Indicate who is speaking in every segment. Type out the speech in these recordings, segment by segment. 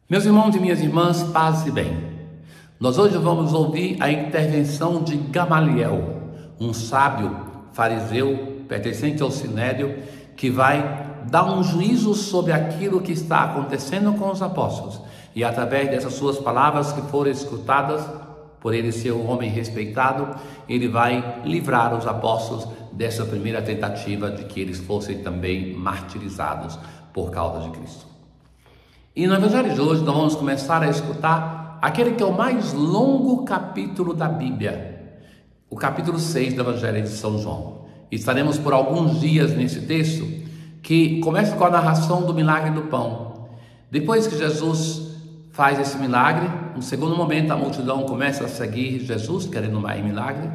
Speaker 1: Meus irmãos e minhas irmãs, paz e bem. Nós hoje vamos ouvir a intervenção de Gamaliel, um sábio fariseu pertencente ao Sinédrio, que vai dar um juízo sobre aquilo que está acontecendo com os apóstolos. E através dessas suas palavras que foram escutadas, por ele ser um homem respeitado, ele vai livrar os apóstolos dessa primeira tentativa de que eles fossem também martirizados por causa de Cristo. E no Evangelho de hoje nós vamos começar a escutar aquele que é o mais longo capítulo da Bíblia, o capítulo 6 do Evangelho de São João. E estaremos por alguns dias nesse texto, que começa com a narração do milagre do pão. Depois que Jesus faz esse milagre, no segundo momento a multidão começa a seguir Jesus, querendo mais milagre.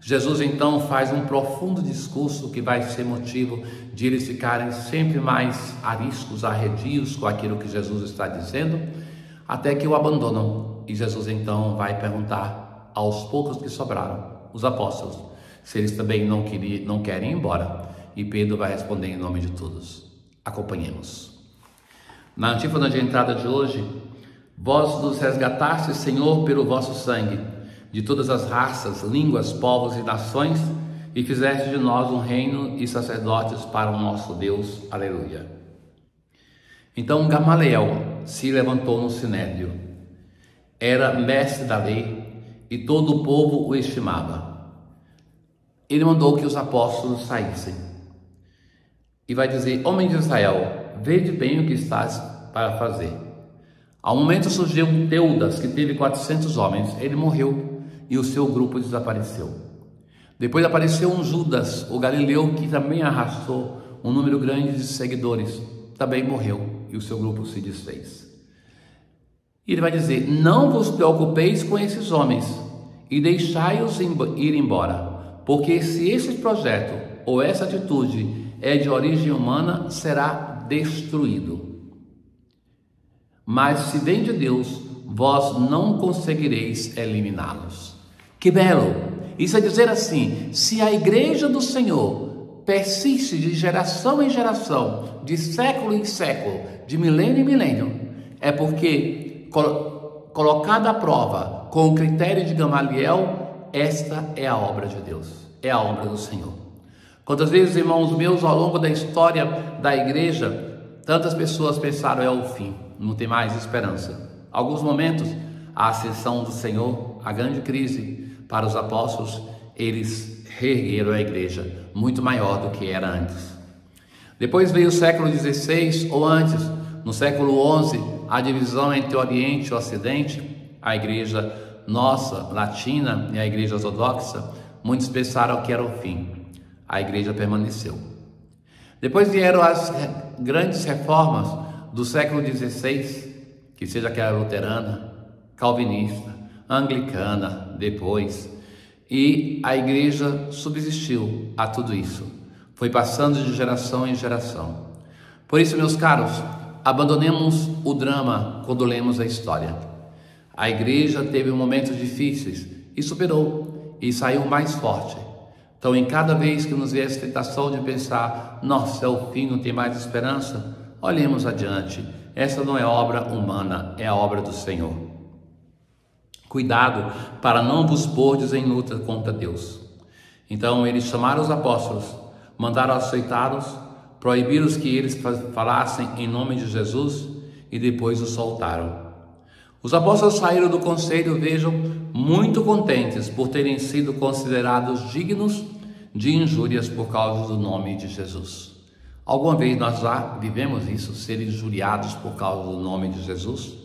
Speaker 1: Jesus então faz um profundo discurso que vai ser motivo de eles ficarem sempre mais ariscos, arredios com aquilo que Jesus está dizendo, até que o abandonam. E Jesus então vai perguntar aos poucos que sobraram, os apóstolos, se eles também não querem ir embora. E Pedro vai responder em nome de todos. Acompanhemos. Na antífona de entrada de hoje: vós nos resgatastes, Senhor, pelo vosso sangue, de todas as raças, línguas, povos e nações, e fizeste de nós um reino e sacerdotes para o nosso Deus. Aleluia. Então Gamaliel se levantou no Sinédrio. Era mestre da lei e todo o povo o estimava. Ele mandou que os apóstolos saíssem. E vai dizer: homens de Israel, vede bem o que estás para fazer. Ao momento surgiu um Teudas, que teve 400 homens. Ele morreu e o seu grupo desapareceu. Depois apareceu um Judas, o galileu, que também arrastou um número grande de seguidores. Também morreu e o seu grupo se desfez. E ele vai dizer: não vos preocupeis com esses homens e deixai-os ir embora, porque se esse projeto ou essa atitude é de origem humana, será destruído. Mas se vem de Deus, vós não conseguireis eliminá-los. Que belo! Isso é dizer assim: se a igreja do Senhor persiste de geração em geração, de século em século, de milênio em milênio, é porque, colocada à prova com o critério de Gamaliel, esta é a obra de Deus, é a obra do Senhor. Quantas vezes, irmãos meus, ao longo da história da igreja, tantas pessoas pensaram: é o fim, não tem mais esperança. Alguns momentos, a ascensão do Senhor, a grande crise para os apóstolos, eles reergueram a igreja muito maior do que era antes. Depois veio o século XVI, ou antes, no século XI, a divisão entre Oriente e Ocidente, a igreja nossa, latina, e a igreja ortodoxa. Muitos pensaram que era o fim. A igreja permaneceu. Depois vieram as grandes reformas do século XVI, que seja aquela luterana, calvinista, anglicana, depois, e a igreja subsistiu a tudo isso. Foi passando de geração em geração. Por isso, meus caros, abandonemos o drama quando lemos a história. A igreja teve momentos difíceis e superou, e saiu mais forte. Então, em cada vez que nos vier essa tentação de pensar: nossa, é o fim, não tem mais esperança, olhemos adiante. Essa não é obra humana, é a obra do Senhor. Cuidado para não vos pordes em luta contra Deus. Então, eles chamaram os apóstolos, mandaram aceitá-los, proibiram que eles falassem em nome de Jesus e depois os soltaram. Os apóstolos saíram do conselho, vejam, muito contentes por terem sido considerados dignos de injúrias por causa do nome de Jesus. Alguma vez nós já vivemos isso, ser injuriados por causa do nome de Jesus?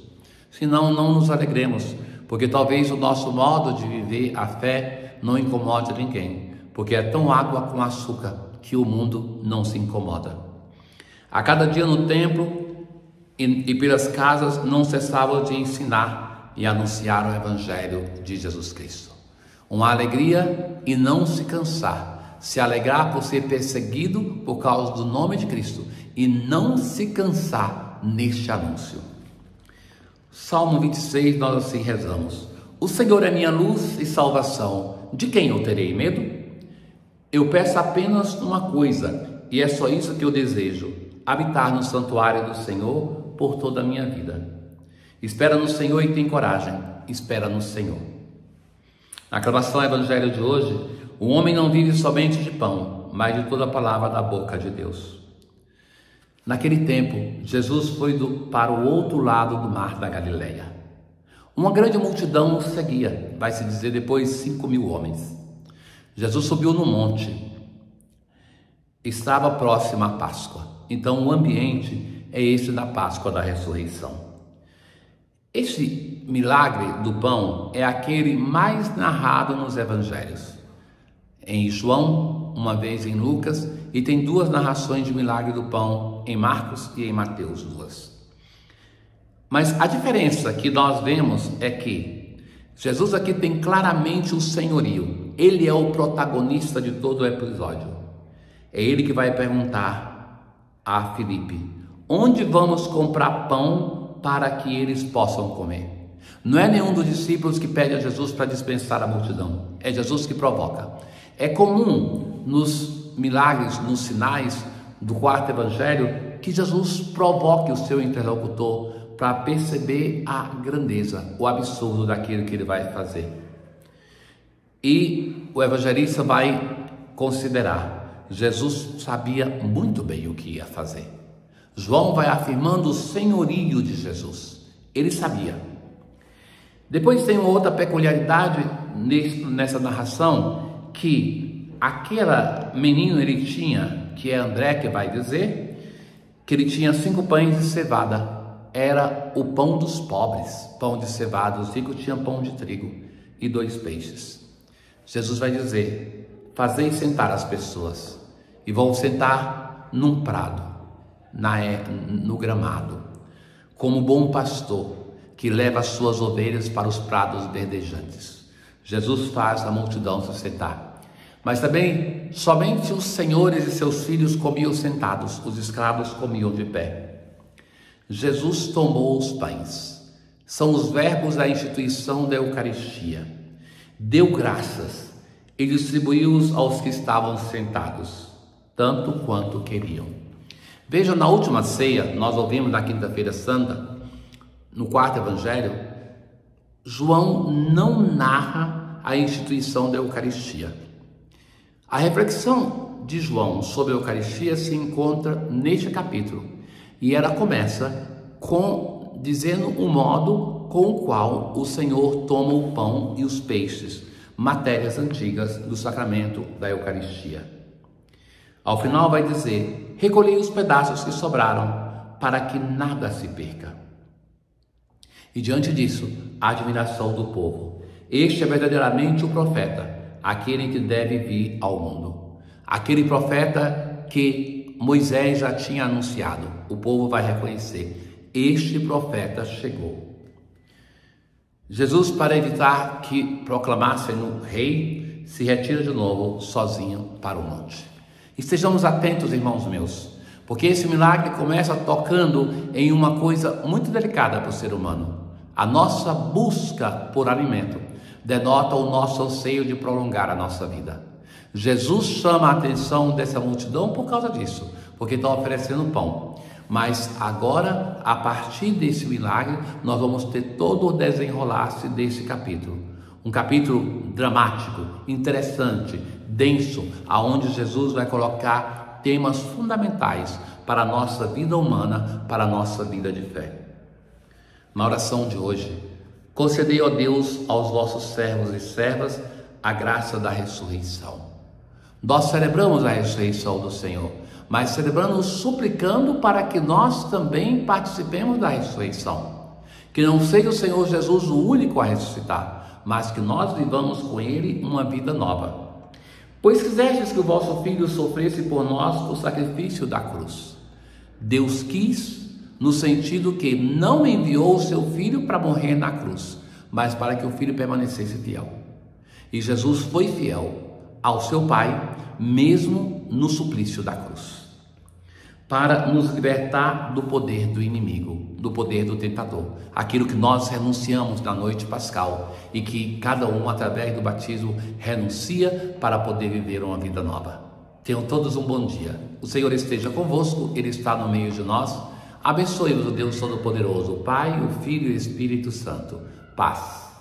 Speaker 1: Senão, não nos alegremos, porque talvez o nosso modo de viver a fé não incomode ninguém, porque é tão água com açúcar que o mundo não se incomoda. A cada dia no templo e pelas casas não cessavam de ensinar e anunciar o Evangelho de Jesus Cristo. Uma alegria e não se cansar, se alegrar por ser perseguido por causa do nome de Cristo e não se cansar neste anúncio. Salmo 26, nós assim rezamos: o Senhor é minha luz e salvação, de quem eu terei medo? Eu peço apenas uma coisa, e é só isso que eu desejo: habitar no santuário do Senhor por toda a minha vida. Espera no Senhor e tem coragem. Espera no Senhor. Na aclamação do Evangelho de hoje, o homem não vive somente de pão, mas de toda a palavra da boca de Deus. Naquele tempo, Jesus foi para o outro lado do mar da Galileia. Uma grande multidão o seguia, vai se dizer depois 5.000 homens. Jesus subiu no monte. Estava próxima a Páscoa. Então o ambiente é esse da Páscoa da ressurreição. Este milagre do pão é aquele mais narrado nos evangelhos. Em João, uma vez em Lucas, e tem 2 narrações de milagre do pão em Marcos e em Mateus, 2. Mas a diferença que nós vemos é que Jesus aqui tem claramente o senhorio. Ele é o protagonista de todo o episódio. É ele que vai perguntar a Filipe: onde vamos comprar pão para que eles possam comer? Não é nenhum dos discípulos que pede a Jesus para dispensar a multidão. É Jesus que provoca. É comum nos milagres, nos sinais do 4º evangelho, que Jesus provoque o seu interlocutor para perceber a grandeza, o absurdo daquilo que ele vai fazer. E o evangelista vai considerar: Jesus sabia muito bem o que ia fazer. João vai afirmando o senhorio de Jesus. Ele sabia. Depois tem uma outra peculiaridade nessa narração, que aquela menino ele tinha, que é André que vai dizer, que ele tinha 5 pães de cevada. Era o pão dos pobres, pão de cevada. Os ricos tinham pão de trigo e 2 peixes. Jesus vai dizer: fazei sentar as pessoas, e vão sentar num prado, no gramado, como bom pastor que leva as suas ovelhas para os prados verdejantes. Jesus faz a multidão se sentar. Mas também somente os senhores e seus filhos comiam sentados, os escravos comiam de pé. Jesus tomou os pães, são os verbos da instituição da Eucaristia, deu graças e distribuiu-os aos que estavam sentados, tanto quanto queriam. Veja, na última ceia, nós ouvimos na Quinta-feira Santa, no 4º evangelho, João não narra a instituição da Eucaristia. A reflexão de João sobre a Eucaristia se encontra neste capítulo. E ela começa dizendo o modo com o qual o Senhor toma o pão e os peixes, matérias antigas do sacramento da Eucaristia. Ao final vai dizer: recolhei os pedaços que sobraram, para que nada se perca. E diante disso, a admiração do povo. Este é verdadeiramente o profeta, aquele que deve vir ao mundo. Aquele profeta que Moisés já tinha anunciado. O povo vai reconhecer: este profeta chegou. Jesus, para evitar que proclamassem o rei, se retira de novo sozinho para o monte. Estejamos atentos, irmãos meus, porque esse milagre começa tocando em uma coisa muito delicada para o ser humano. A nossa busca por alimento denota o nosso anseio de prolongar a nossa vida. Jesus chama a atenção dessa multidão por causa disso, porque estão oferecendo pão. Mas agora, a partir desse milagre, nós vamos ter todo o desenrolar-se desse capítulo. Um capítulo dramático, interessante, denso, aonde Jesus vai colocar temas fundamentais para a nossa vida humana, para a nossa vida de fé. Na oração de hoje, concedei, ó Deus, aos vossos servos e servas a graça da ressurreição. Nós celebramos a ressurreição do Senhor, mas celebramos suplicando para que nós também participemos da ressurreição. Que não seja o Senhor Jesus o único a ressuscitar, mas que nós vivamos com Ele uma vida nova. Pois quisestes que o vosso Filho sofresse por nós o sacrifício da cruz. Deus quis, no sentido que não enviou o seu Filho para morrer na cruz, mas para que o Filho permanecesse fiel. E Jesus foi fiel ao seu Pai, mesmo no suplício da cruz, para nos libertar do poder do inimigo, do poder do tentador, aquilo que nós renunciamos na noite pascal e que cada um, através do batismo, renuncia para poder viver uma vida nova. Tenham todos um bom dia. O Senhor esteja convosco, Ele está no meio de nós. Abençoe-vos o Deus Todo-Poderoso, o Pai, o Filho e o Espírito Santo. Paz.